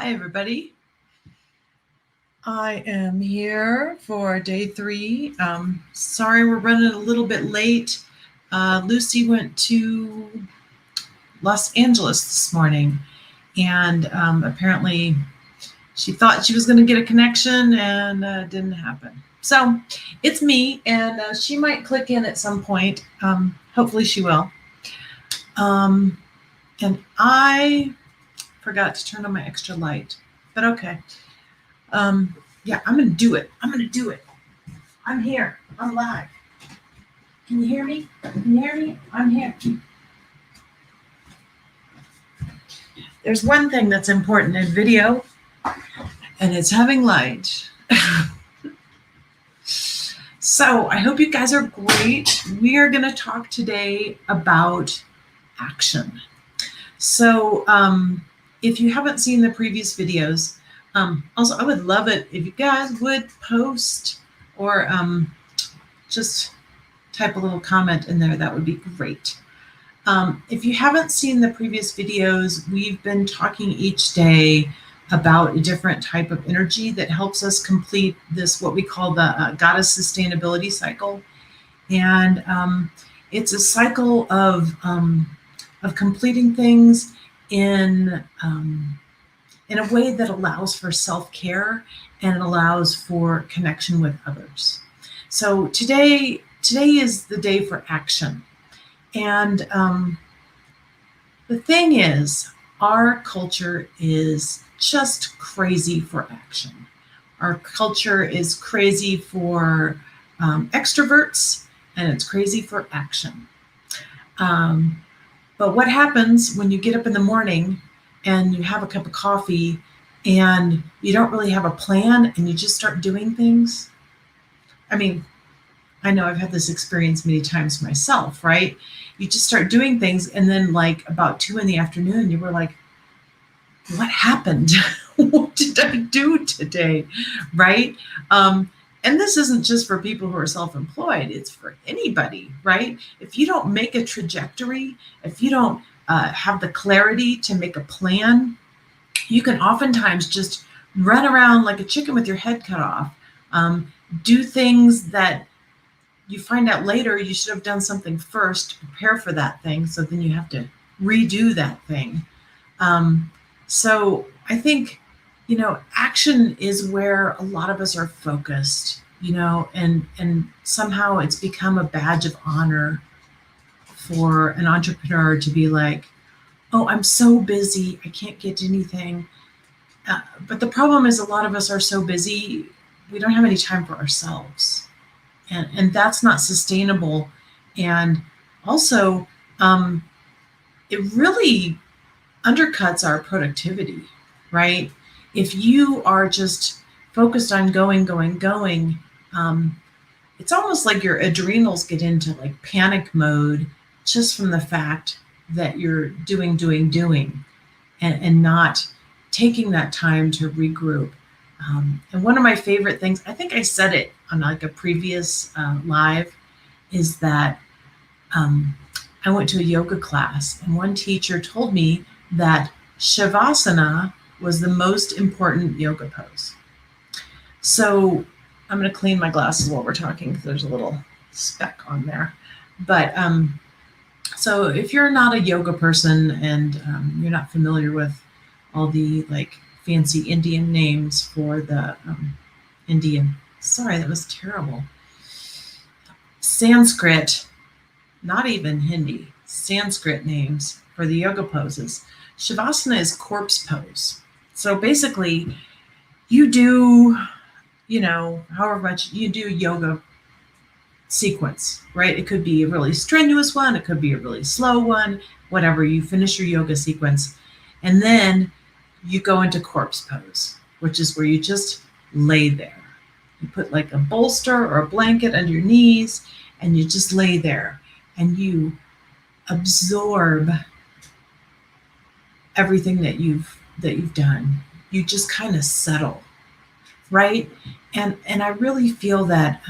Hi, everybody. I am here for day 3. Sorry we're running a little bit late. Lucy went to Los Angeles this morning, and apparently she thought she was going to get a connection, and it didn't happen. So it's me, and she might click in at some point. Hopefully she will. And I forgot to turn on my extra light, but okay. Yeah, I'm going to do it. I'm here. I'm live. Can you hear me? I'm here. There's one thing that's important in video, and it's having light. So I hope you guys are great. We are going to talk today about action. So if you haven't seen the previous videos, also I would love it if you guys would post or just type a little comment in there. That would be great. If you haven't seen the previous videos, we've been talking each day about a different type of energy that helps us complete this, what we call the Goddess Sustainability Cycle. And it's a cycle of completing things in a way that allows for self-care and allows for connection with others. So today is the day for action. And the thing is, our culture is just crazy for action. Our culture is crazy for extroverts, and it's crazy for action. But what happens when you get up in the morning and you have a cup of coffee and you don't really have a plan and you just start doing things? I mean, I know I've had this experience many times myself, right? You just start doing things, and then like about 2 p.m, you were like, what happened? What did I do today? Right? And this isn't just for people who are self-employed, it's for anybody, right? If you don't make a trajectory, if you don't have the clarity to make a plan, you can oftentimes just run around like a chicken with your head cut off, do things that you find out later you should have done something first to prepare for that thing, so then you have to redo that thing. So I think, action is where a lot of us are focused, and somehow it's become a badge of honor for an entrepreneur to be like, oh, I'm so busy, I can't get to anything. But the problem is a lot of us are so busy, we don't have any time for ourselves. And that's not sustainable. And also, it really undercuts our productivity, right? If you are just focused on going, it's almost like your adrenals get into like panic mode just from the fact that you're doing, and not taking that time to regroup. And one of my favorite things, I think I said it on like a previous live, is that I went to a yoga class, and one teacher told me that Shavasana was the most important yoga pose. So I'm going to clean my glasses while we're talking because there's a little speck on there. But so if you're not a yoga person and you're not familiar with all the like fancy Indian names for the sorry, that was terrible. Sanskrit, not even Hindi, Sanskrit names for the yoga poses. Shavasana is corpse pose. So basically, you do, however much you do yoga sequence, right? It could be a really strenuous one, it could be a really slow one, whatever. You finish your yoga sequence, and then you go into corpse pose, which is where you just lay there. You put like a bolster or a blanket under your knees, and you just lay there, and you absorb everything that you've done. You just kind of settle, right? And I really feel that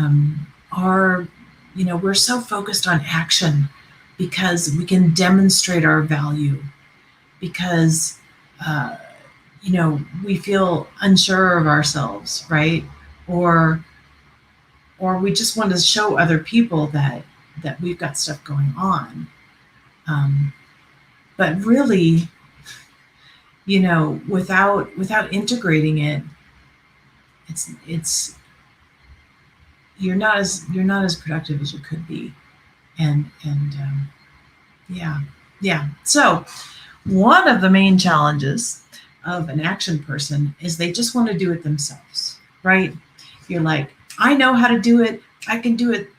we're so focused on action because we can demonstrate our value, because we feel unsure of ourselves, right? Or we just want to show other people that we've got stuff going on. But really, without integrating it, it's you're not as productive as you could be. And yeah. So one of the main challenges of an action person is they just want to do it themselves, right? You're like, I know how to do it. I can do it.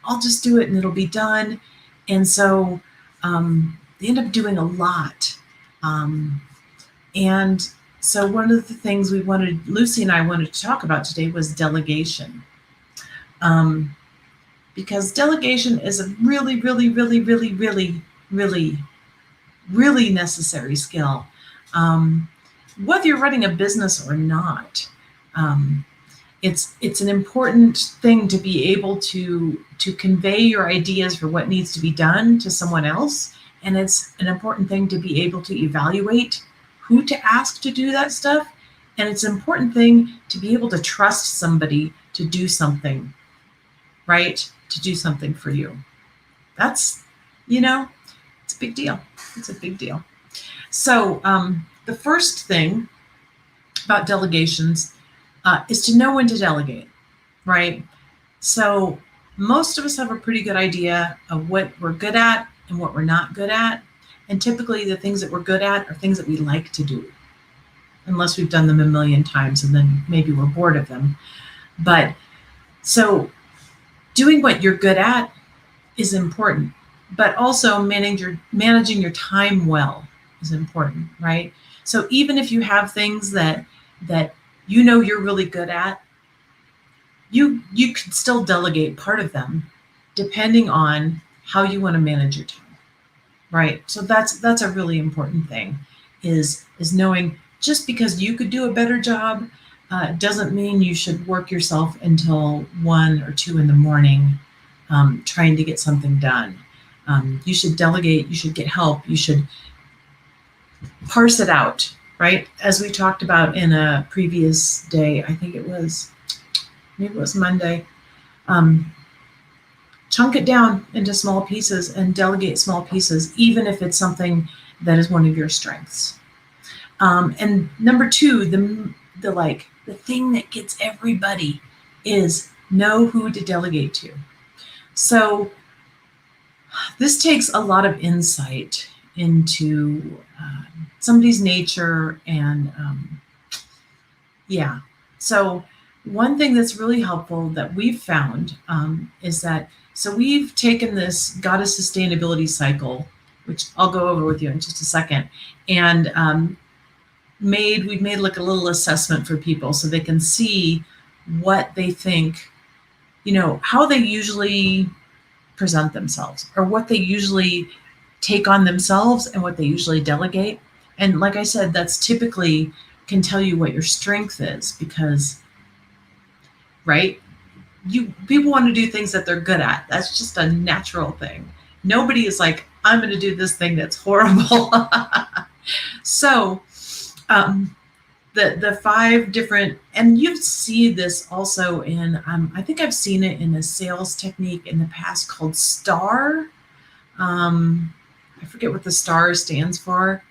I'll just do it and it'll be done. And so they end up doing a lot. And so one of the things Lucy and I wanted to talk about today was delegation. Because delegation is a really, really, really, really, really, really, really necessary skill. Whether you're running a business or not, it's an important thing to be able to convey your ideas for what needs to be done to someone else. And it's an important thing to be able to evaluate who to ask to do that stuff. And it's an important thing to be able to trust somebody to do something, right? To do something for you. That's, it's a big deal. It's a big deal. So the first thing about delegations is to know when to delegate, right? So most of us have a pretty good idea of what we're good at and what we're not good at. And typically the things that we're good at are things that we like to do, unless we've done them a million times and then maybe we're bored of them. But so doing what you're good at is important, but also managing your time well is important, right? So even if you have things that you're really good at, you could still delegate part of them depending on how you want to manage your time, right? So that's a really important thing, is knowing just because you could do a better job doesn't mean you should work yourself until 1 or 2 in the morning trying to get something done. You should delegate, you should get help, you should parse it out, right? As we talked about in a previous day, I think maybe it was Monday, chunk it down into small pieces and delegate small pieces, even if it's something that is one of your strengths. And number 2, the thing that gets everybody is know who to delegate to. So this takes a lot of insight into somebody's nature and So one thing that's really helpful that we've found is that, so we've taken this Goddess Sustainability Cycle, which I'll go over with you in just a second, and we've made like a little assessment for people so they can see what they think, how they usually present themselves, or what they usually take on themselves and what they usually delegate. And like I said, that's typically can tell you what your strength is, because, right, people want to do things that they're good at. That's just a natural thing. Nobody is like, I'm going to do this thing that's horrible. So the 5 different, and you see this also in, I think I've seen it in a sales technique in the past called STAR. I forget what the STAR stands for.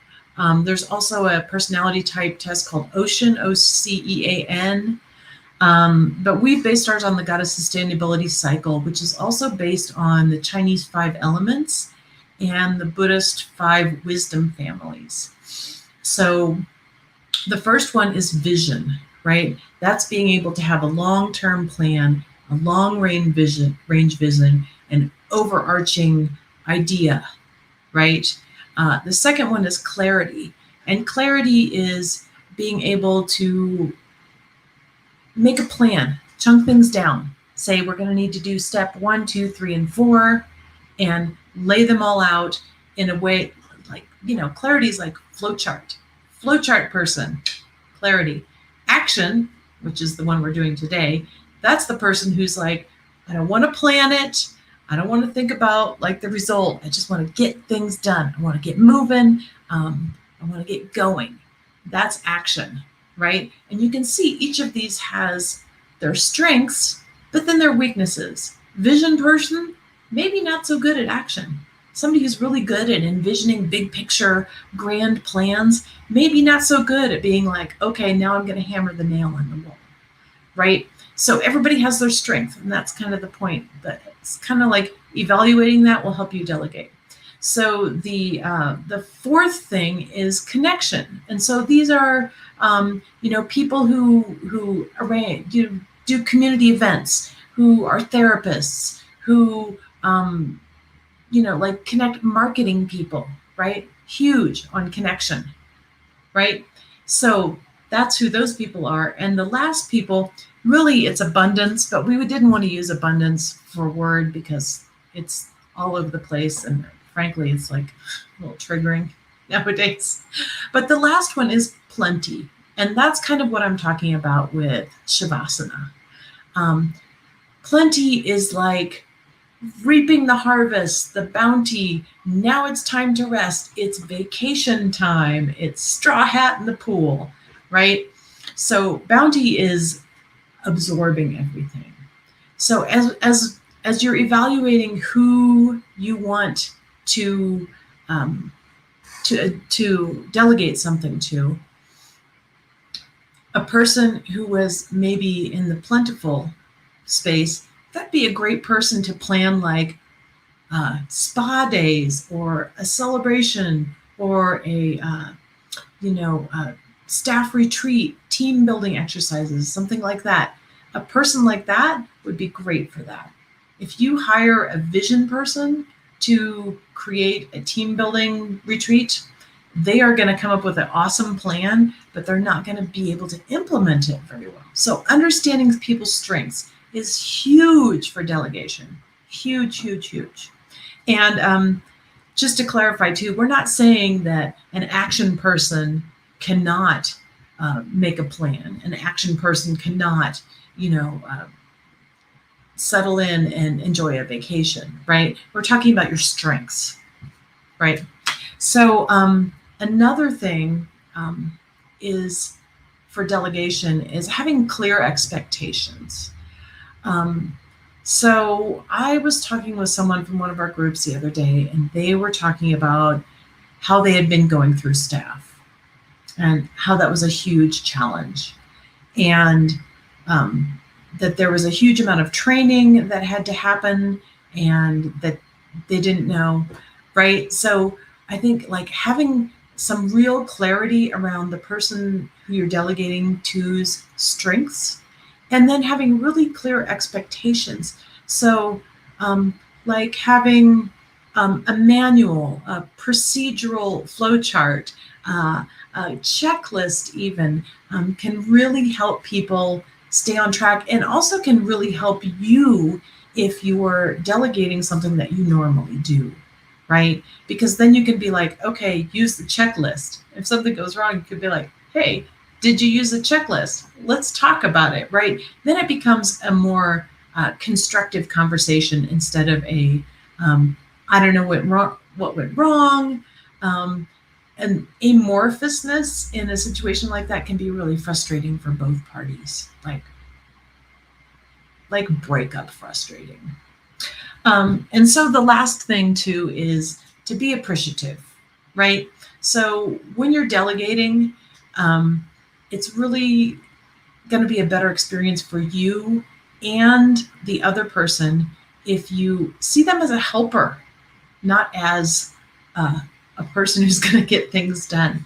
There's also a personality type test called OCEAN, OCEAN. But we've based ours on the Goddess Sustainability Cycle, which is also based on the Chinese 5 elements and the Buddhist 5 wisdom families. So the first one is vision, right? That's being able to have a long-term plan, a long-range vision, an overarching idea, right? The second one is clarity. And clarity is being able to make a plan, chunk things down. Say we're going to need to do step 1, 2, 3, and 4, and lay them all out in a way like, clarity is like flowchart. Flowchart person, clarity. Action, which is the one we're doing today, that's the person who's like, I don't want to plan it. I don't want to think about like the result. I just want to get things done. I want to get moving. I want to get going, That's action, right? And you can see each of these has their strengths, but then their weaknesses. Vision person, maybe not so good at action. Somebody who's really good at envisioning big picture, grand plans, maybe not so good at being like, okay, now I'm going to hammer the nail on the wall, right? So everybody has their strength, and that's kind of the point. But it's kind of like evaluating that will help you delegate. So the fourth thing is connection, and so these are people who arrange do community events, who are therapists, who like connect marketing people, right? Huge on connection, right? So that's who those people are. And the last people, really, it's abundance, but we didn't want to use abundance for a word because it's all over the place. And frankly, it's like a little triggering nowadays. But the last one is plenty. And that's kind of what I'm talking about with Shavasana. Plenty is like reaping the harvest, the bounty. Now it's time to rest. It's vacation time. It's straw hat in the pool, right? So bounty is absorbing everything. So as you're evaluating who you want to delegate something to, a person who was maybe in the plentiful space, that'd be a great person to plan like spa days or a celebration or a staff retreat, team building exercises, something like that. A person like that would be great for that. If you hire a vision person to create a team building retreat, they are going to come up with an awesome plan, but they're not going to be able to implement it very well. So understanding people's strengths is huge for delegation. Huge, huge, huge. And just to clarify too, we're not saying that an action person cannot make a plan. An action person cannot, settle in and enjoy a vacation, right? We're talking about your strengths, right? So another thing is for delegation is having clear expectations. So I was talking with someone from one of our groups the other day, and they were talking about how they had been going through staff and how that was a huge challenge. And that there was a huge amount of training that had to happen and that they didn't know, right? So I think like having some real clarity around the person who you're delegating to's strengths, and then having really clear expectations. So like having a manual, a procedural flow chart, a checklist even can really help people stay on track, and also can really help you if you are delegating something that you normally do, right? Because then you can be like, okay, use the checklist. If something goes wrong, you could be like, hey, did you use the checklist? Let's talk about it, right? Then it becomes a more constructive conversation instead of a, I don't know what went wrong. And amorphousness in a situation like that can be really frustrating for both parties, like breakup frustrating. And so the last thing too is to be appreciative, right? So when you're delegating, it's really going to be a better experience for you and the other person if you see them as a helper, not as a person who's going to get things done.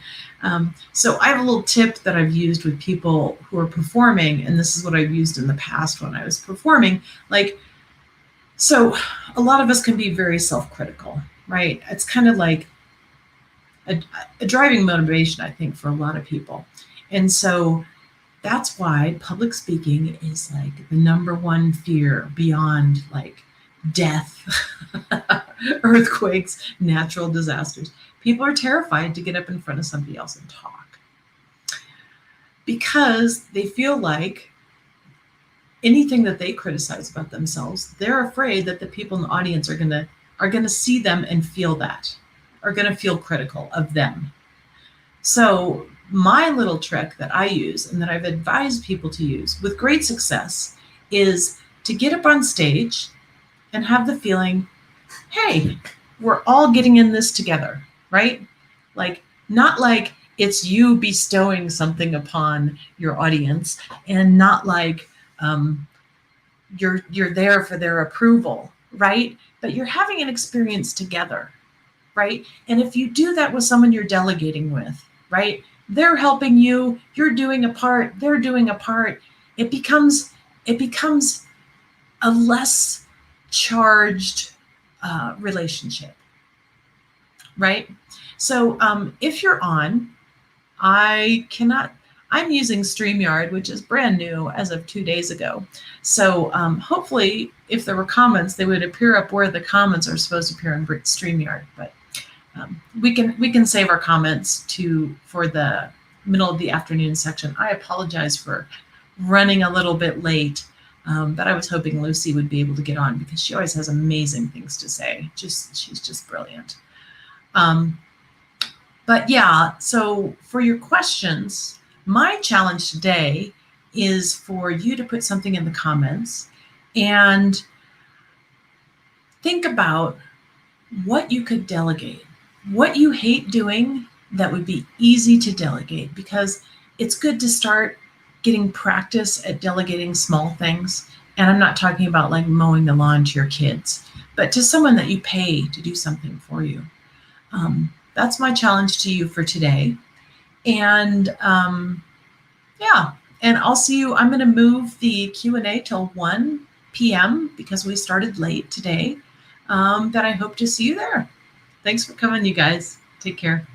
So I have a little tip that I've used with people who are performing, and this is what I've used in the past when I was performing. So a lot of us can be very self-critical, right? It's kind of like a driving motivation, I think, for a lot of people. And so that's why public speaking is like the number one fear beyond like death, earthquakes, natural disasters. People are terrified to get up in front of somebody else and talk because they feel like anything that they criticize about themselves, they're afraid that the people in the audience are gonna see them and feel that, are gonna feel critical of them. So my little trick that I use and that I've advised people to use with great success is to get up on stage and have the feeling, hey, we're all getting in this together, right? Like, not like it's you bestowing something upon your audience, and not like you're there for their approval, right? But you're having an experience together, right? And if you do that with someone you're delegating with, right? They're helping you, you're doing a part, they're doing a part. It becomes a less charged relationship, right? So if you're on, I'm using StreamYard, which is brand new as of 2 days ago. So hopefully if there were comments, they would appear up where the comments are supposed to appear in StreamYard. But we can save our comments for the middle of the afternoon section. I apologize for running a little bit late, but I was hoping Lucy would be able to get on because she always has amazing things to say. She's just brilliant. But yeah, so for your questions, my challenge today is for you to put something in the comments and think about what you could delegate, what you hate doing that would be easy to delegate, because it's good to start getting practice at delegating small things. And I'm not talking about like mowing the lawn to your kids, but to someone that you pay to do something for you. That's my challenge to you for today. And yeah, and I'll see you. I'm going to move the Q&A till 1 p.m. because we started late today. But I hope to see you there. Thanks for coming, you guys. Take care.